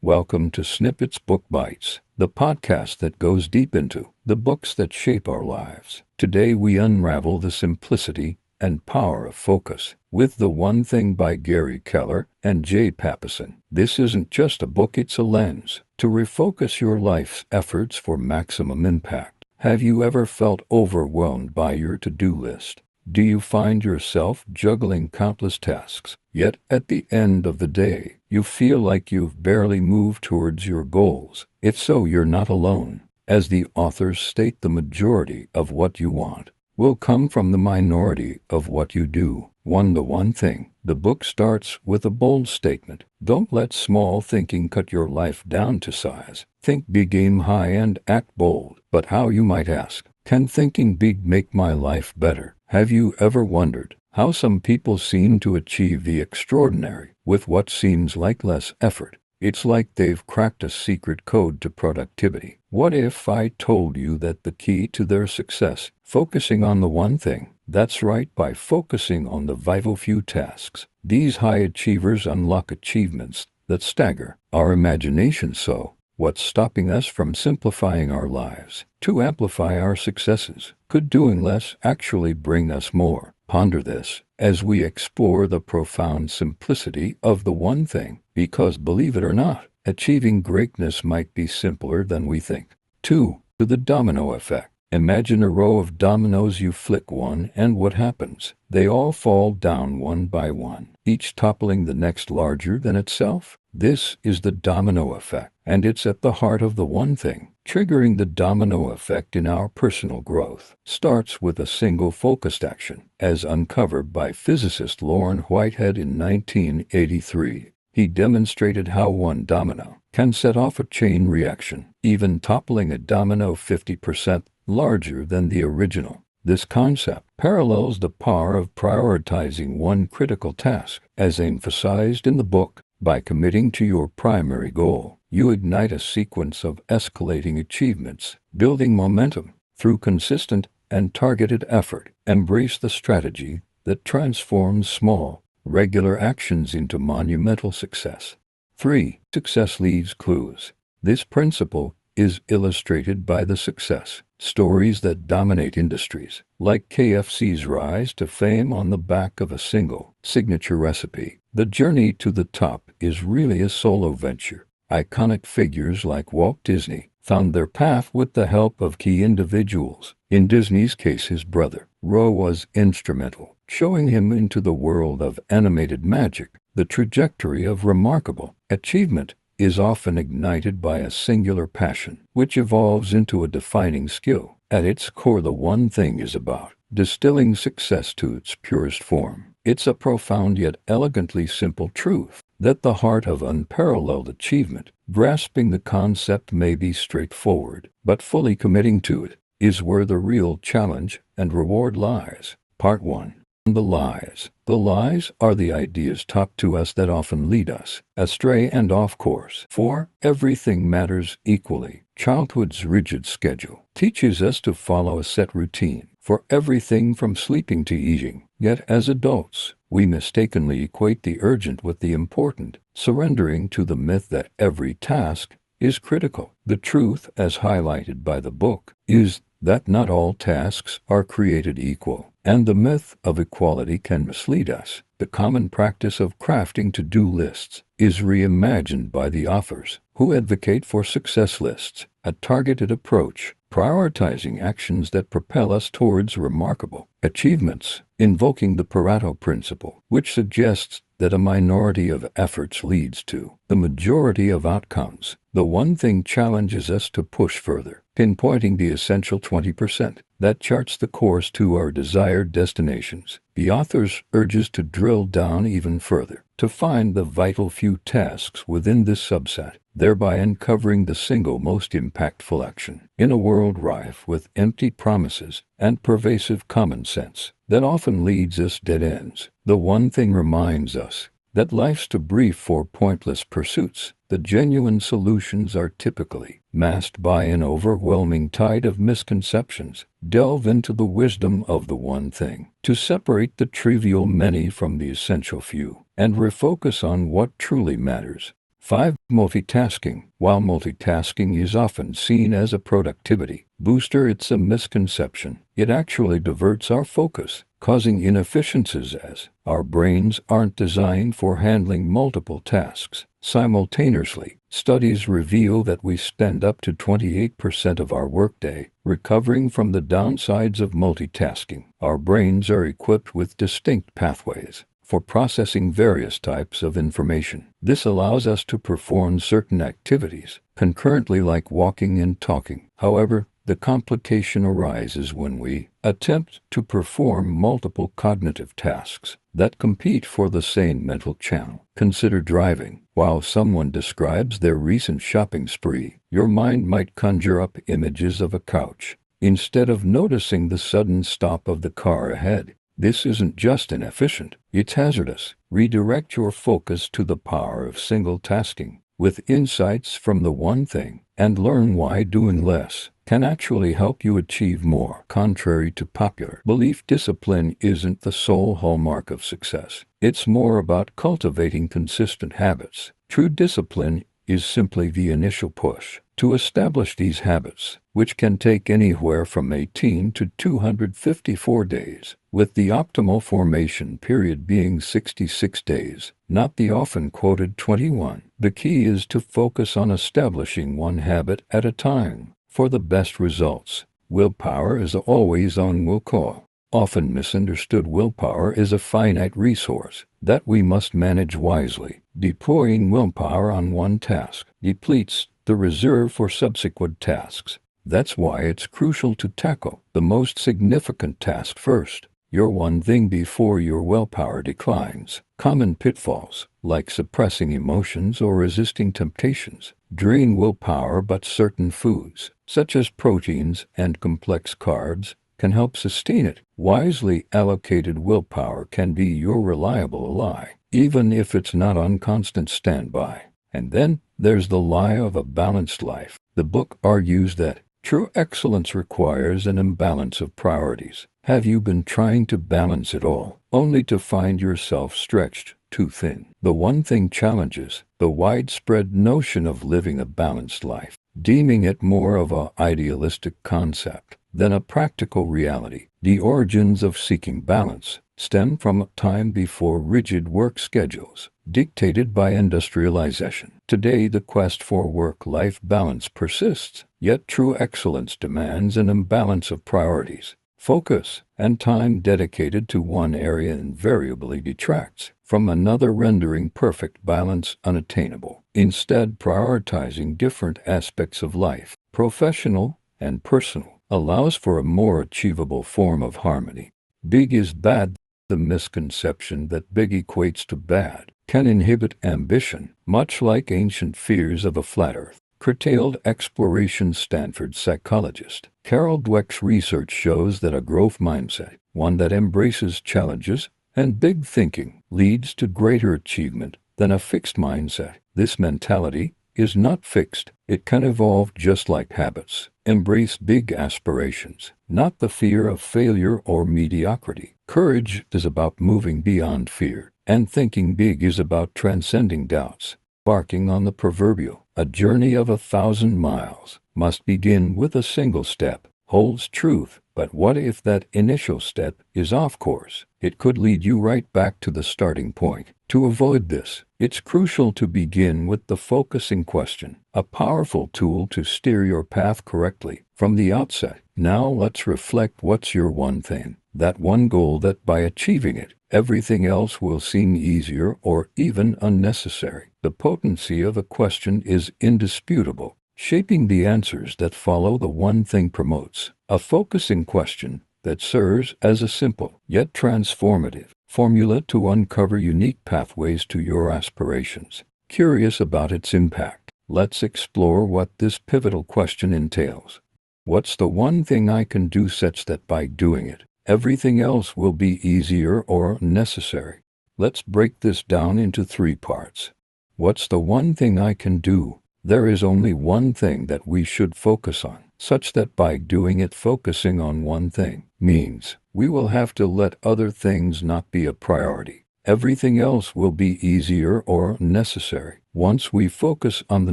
Welcome to Snippets Book Bites, the podcast that goes deep into the books that shape our lives. Today we unravel the simplicity and power of focus with The One Thing by Gary Keller and Jay Papasan. This isn't just a book, it's a lens to refocus your life's efforts for maximum impact. Have you ever felt overwhelmed by your to-do list? Do you find yourself juggling countless tasks, yet at the end of the day, you feel like you've barely moved towards your goals? If so, you're not alone. As the authors state, the majority of what you want will come from the minority of what you do. The one thing. The book starts with a bold statement. Don't let small thinking cut your life down to size. Think big, aim high, and act bold. But how, you might ask? Can thinking big make my life better? Have you ever wondered how some people seem to achieve the extraordinary with what seems like less effort? It's like they've cracked a secret code to productivity. What if I told you that the key to their success, focusing on the one thing? That's right, by focusing on the vital few tasks. These high achievers unlock achievements that stagger our imagination. So, what's stopping us from simplifying our lives to amplify our successes? Could doing less actually bring us more? Ponder this as we explore the profound simplicity of the one thing, because believe it or not, achieving greatness might be simpler than we think. 2. To the domino effect. Imagine a row of dominoes. You flick one, and what happens? They all fall down one by one, each toppling the next larger than itself. This is the domino effect, and it's at the heart of the one thing. Triggering the domino effect in our personal growth starts with a single focused action, as uncovered by physicist Lauren Whitehead in 1983. He demonstrated how one domino can set off a chain reaction, even toppling a domino 50% larger than the original. This concept parallels the power of prioritizing one critical task, as emphasized in the book. By committing to your primary goal, you ignite a sequence of escalating achievements, building momentum through consistent and targeted effort. Embrace the strategy that transforms small, regular actions into monumental success. 3. Success leaves clues. This principle is illustrated by the success stories that dominate industries, like KFC's rise to fame on the back of a single signature recipe. The journey to the top is really a solo venture. Iconic figures like Walt Disney found their path with the help of key individuals. In Disney's case, his brother, Ro, was instrumental, showing him into the world of animated magic. The trajectory of remarkable achievement is often ignited by a singular passion, which evolves into a defining skill. At its core, the one thing is about distilling success to its purest form. It's a profound yet elegantly simple truth that the heart of unparalleled achievement, grasping the concept may be straightforward, but fully committing to it is where the real challenge and reward lies. Part 1. The lies. The lies are the ideas taught to us that often lead us astray and off course. For everything matters equally. Childhood's rigid schedule teaches us to follow a set routine for everything from sleeping to eating. Yet as adults, we mistakenly equate the urgent with the important, surrendering to the myth that every task is critical. The truth, as highlighted by the book, is that not all tasks are created equal, and the myth of equality can mislead us. The common practice of crafting to-do lists is reimagined by the authors, who advocate for success lists, a targeted approach, prioritizing actions that propel us towards remarkable achievements, invoking the Pareto principle, which suggests that a minority of efforts leads to the majority of outcomes. The one thing challenges us to push further, pinpointing the essential 20% that charts the course to our desired destinations. The authors urges to drill down even further, to find the vital few tasks within this subset, thereby uncovering the single most impactful action. In a world rife with empty promises and pervasive common sense that often leads us dead ends, the one thing reminds us that life's too brief for pointless pursuits. The genuine solutions are typically masked by an overwhelming tide of misconceptions. Delve into the wisdom of the one thing to separate the trivial many from the essential few and refocus on what truly matters. 5. Multitasking. While multitasking is often seen as a productivity booster, it's a misconception. It actually diverts our focus, causing inefficiencies as our brains aren't designed for handling multiple tasks simultaneously. Studies reveal that we spend up to 28% of our workday recovering from the downsides of multitasking. Our brains are equipped with distinct pathways for processing various types of information. This allows us to perform certain activities concurrently, like walking and talking. However, the complication arises when we attempt to perform multiple cognitive tasks that compete for the same mental channel. Consider driving. While someone describes their recent shopping spree, your mind might conjure up images of a couch instead of noticing the sudden stop of the car ahead. This isn't just inefficient, it's hazardous. Redirect your focus to the power of single tasking with insights from the one thing, and learn why doing less can actually help you achieve more. Contrary to popular belief, discipline isn't the sole hallmark of success. It's more about cultivating consistent habits. True discipline is simply the initial push to establish these habits, which can take anywhere from 18 to 254 days, with the optimal formation period being 66 days, not the often quoted 21. The key is to focus on establishing one habit at a time for the best results. Willpower is always on will call. Often misunderstood, willpower is a finite resource that we must manage wisely. Deploying willpower on one task depletes the reserve for subsequent tasks. That's why it's crucial to tackle the most significant task first, your one thing, before your willpower declines. Common pitfalls, like suppressing emotions or resisting temptations, drain willpower, but certain foods, such as proteins and complex carbs, can help sustain it. Wisely allocated willpower can be your reliable ally, even if it's not on constant standby. And then there's the lie of a balanced life. The book argues that true excellence requires an imbalance of priorities. Have you been trying to balance it all, only to find yourself stretched too thin? The one thing challenges the widespread notion of living a balanced life, deeming it more of an idealistic concept than a practical reality. The origins of seeking balance stem from a time before rigid work schedules dictated by industrialization. Today, the quest for work-life balance persists, yet true excellence demands an imbalance of priorities. Focus and time dedicated to one area invariably detracts from another, rendering perfect balance unattainable. Instead, prioritizing different aspects of life, professional and personal, allows for a more achievable form of harmony. Big is bad. The misconception that big equates to bad can inhibit ambition, much like ancient fears of a flat earth curtailed exploration. Stanford psychologist Carol Dweck's research shows that a growth mindset, one that embraces challenges and big thinking, leads to greater achievement than a fixed mindset. This mentality is not fixed. It can evolve just like habits. Embrace big aspirations, not the fear of failure or mediocrity. Courage is about moving beyond fear, and thinking big is about transcending doubts. Embarking on the proverbial, a journey of 1,000 miles must begin with a single step, holds truth. But what if that initial step is off course? It could lead you right back to the starting point. To avoid this, it's crucial to begin with the focusing question, a powerful tool to steer your path correctly from the outset. Now let's reflect. What's your one thing, that one goal that by achieving it, everything else will seem easier or even unnecessary? The potency of a question is indisputable, shaping the answers that follow. The one thing promotes a focusing question that serves as a simple yet transformative formula to uncover unique pathways to your aspirations. Curious about its impact, let's explore what this pivotal question entails. What's the one thing I can do such that by doing it, everything else will be easier or necessary? Let's break this down into 3 parts. What's the one thing I can do? There is only one thing that we should focus on, such that by doing it, focusing on one thing means we will have to let other things not be a priority. Everything else will be easier or necessary. Once we focus on the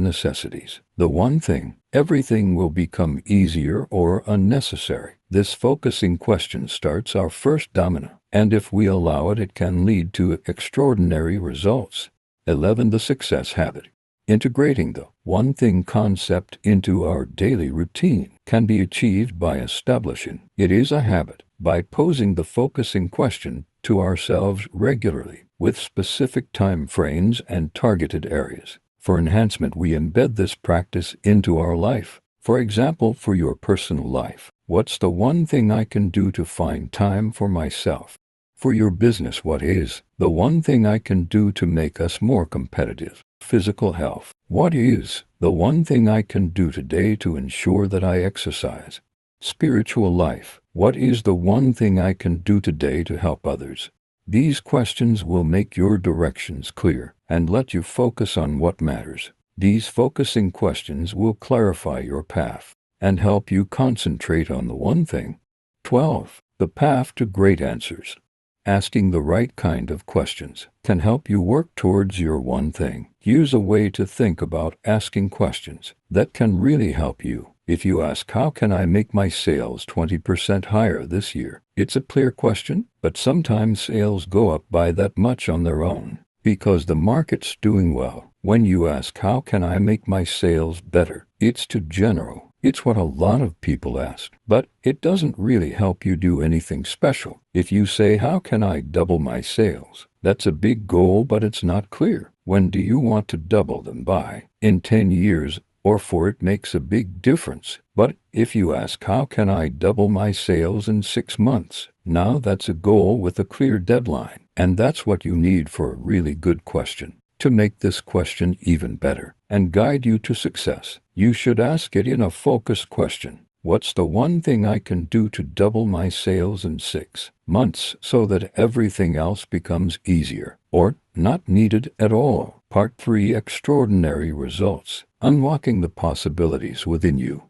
necessities, the one thing, everything will become easier or unnecessary. This focusing question starts our first domino, and if we allow it, it can lead to extraordinary results. 11. The success habit. Integrating the one thing concept into our daily routine can be achieved by establishing it is a habit, by posing the focusing question to ourselves regularly, with specific time frames and targeted areas. For enhancement, we embed this practice into our life. For example, for your personal life, what's the one thing I can do to find time for myself? For your business, what is the one thing I can do to make us more competitive? Physical health, what is the one thing I can do today to ensure that I exercise? Spiritual life, what is the one thing I can do today to help others? These questions will make your directions clear and let you focus on what matters. These focusing questions will clarify your path and help you concentrate on the one thing. 12. The path to great answers. Asking the right kind of questions can help you work towards your one thing. Use a way to think about asking questions that can really help you. If you ask, how can I make my sales 20% higher this year? It's a clear question, but sometimes sales go up by that much on their own because the market's doing well. When you ask, how can I make my sales better? It's too general. It's what a lot of people ask, but it doesn't really help you do anything special. If you say, how can I double my sales? That's a big goal, but it's not clear. When do you want to double them by? In 10 years? Or for it makes a big difference. But if you ask, how can I double my sales in 6 months? Now that's a goal with a clear deadline. And that's what you need for a really good question. To make this question even better and guide you to success, you should ask it in a focused question. What's the one thing I can do to double my sales in 6 months so that everything else becomes easier or not needed at all? Part 3. Extraordinary results. Unlocking the possibilities within you.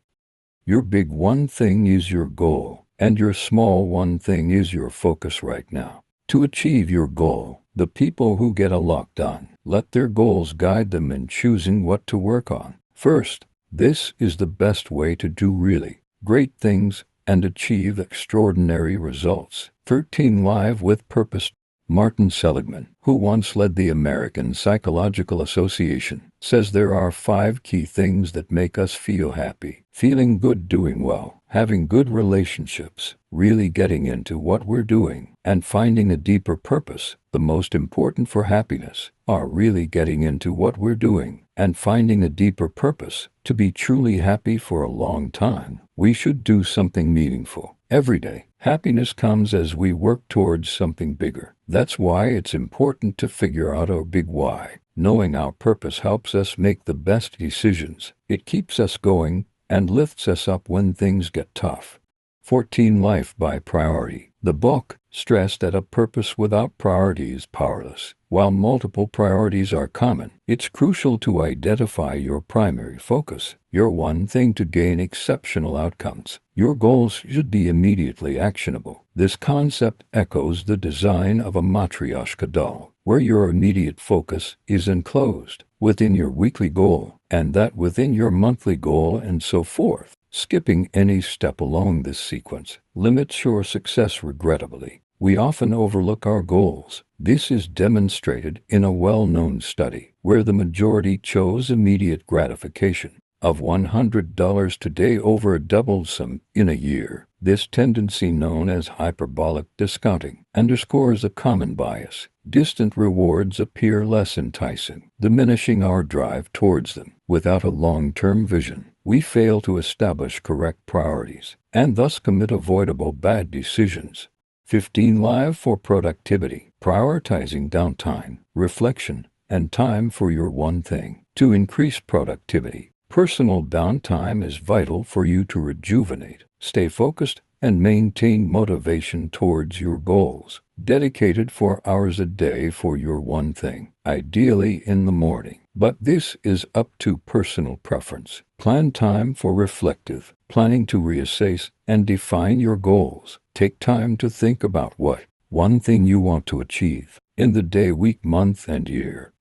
Your big one thing is your goal, and your small one thing is your focus right now. To achieve your goal, the people who get a lot done let their goals guide them in choosing what to work on. First, this is the best way to do really great things and achieve extraordinary results. 13. Live with purpose. Martin Seligman, who once led the American Psychological Association, says there are 5 key things that make us feel happy: feeling good, doing well, having good relationships, really getting into what we're doing, and finding a deeper purpose. The most important for happiness are really getting into what we're doing and finding a deeper purpose. To be truly happy for a long time, we should do something meaningful every day. Happiness comes as we work towards something bigger. That's why it's important to figure out our big why. Knowing our purpose helps us make the best decisions. It keeps us going and lifts us up when things get tough. 14. Life by priority. The book stressed that a purpose without priority is powerless. While multiple priorities are common, it's crucial to identify your primary focus, your one thing to gain exceptional outcomes. Your goals should be immediately actionable. This concept echoes the design of a matryoshka doll, where your immediate focus is enclosed within your weekly goal, and that within your monthly goal, and so forth. Skipping any step along this sequence limits your success regrettably. We often overlook our goals. This is demonstrated in a well-known study where the majority chose immediate gratification of $100 today over a double sum in a year. This tendency, known as hyperbolic discounting, underscores a common bias. Distant rewards appear less enticing, diminishing our drive towards them. Without a long-term vision, we fail to establish correct priorities and thus commit avoidable bad decisions. 15. Live for productivity. Prioritizing downtime, reflection, and time for your one thing. To increase productivity, personal downtime is vital for you to rejuvenate, stay focused, and maintain motivation towards your goals. Dedicated 4 hours a day for your one thing, ideally in the morning, but this is up to personal preference. Plan time for reflective planning to reassess and define your goals. Take time to think about what One thing you want to achieve in the day, week, month, and year.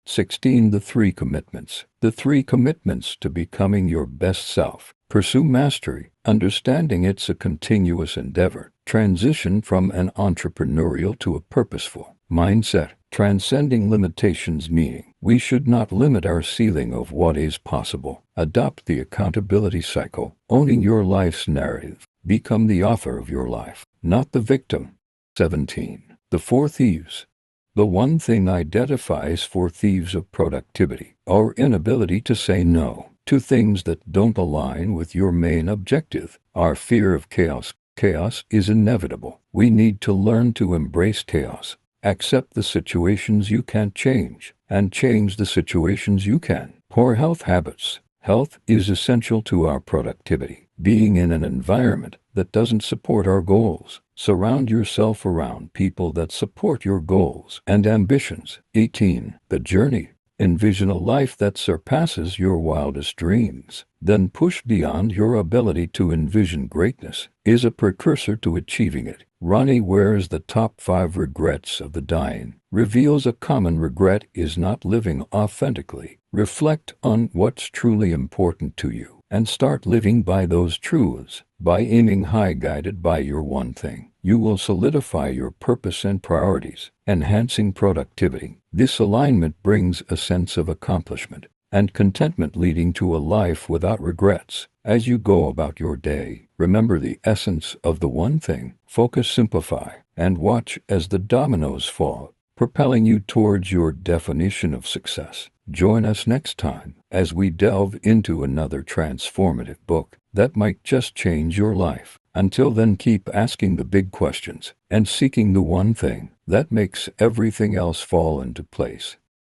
16. The three commitments. The three commitments to becoming your best self. Pursue mastery, understanding it's a continuous endeavor. Transition from an entrepreneurial to a purposeful mindset. Transcending limitations, meaning we should not limit our ceiling of what is possible. Adopt the accountability cycle, owning your life's narrative. Become the author of your life, not the victim. 17. The four thieves. The one thing identifies four thieves of productivity: our inability to say no to things that don't align with your main objective. Our fear of chaos. Chaos is inevitable. We need to learn to embrace chaos. Accept the situations you can't change, and change the situations you can. Poor health habits. Health is essential to our productivity. Being in an environment that doesn't support our goals. Surround yourself around people that support your goals and ambitions. 18. The journey. Envision a life that surpasses your wildest dreams. Then push beyond. Your ability to envision greatness is a precursor to achieving it. Ronnie Ware's The Top 5 Regrets of the Dying reveals a common regret is not living authentically. Reflect on what's truly important to you and start living by those truths. By aiming high, guided by your one thing, you will solidify your purpose and priorities, enhancing productivity. This alignment brings a sense of accomplishment and contentment, leading to a life without regrets. As you go about your day, remember the essence of the one thing. Focus, simplify, and watch as the dominoes fall, propelling you towards your definition of success. Join us next time as we delve into another transformative book that might just change your life. Until then, keep asking the big questions and seeking the one thing that makes everything else fall into place.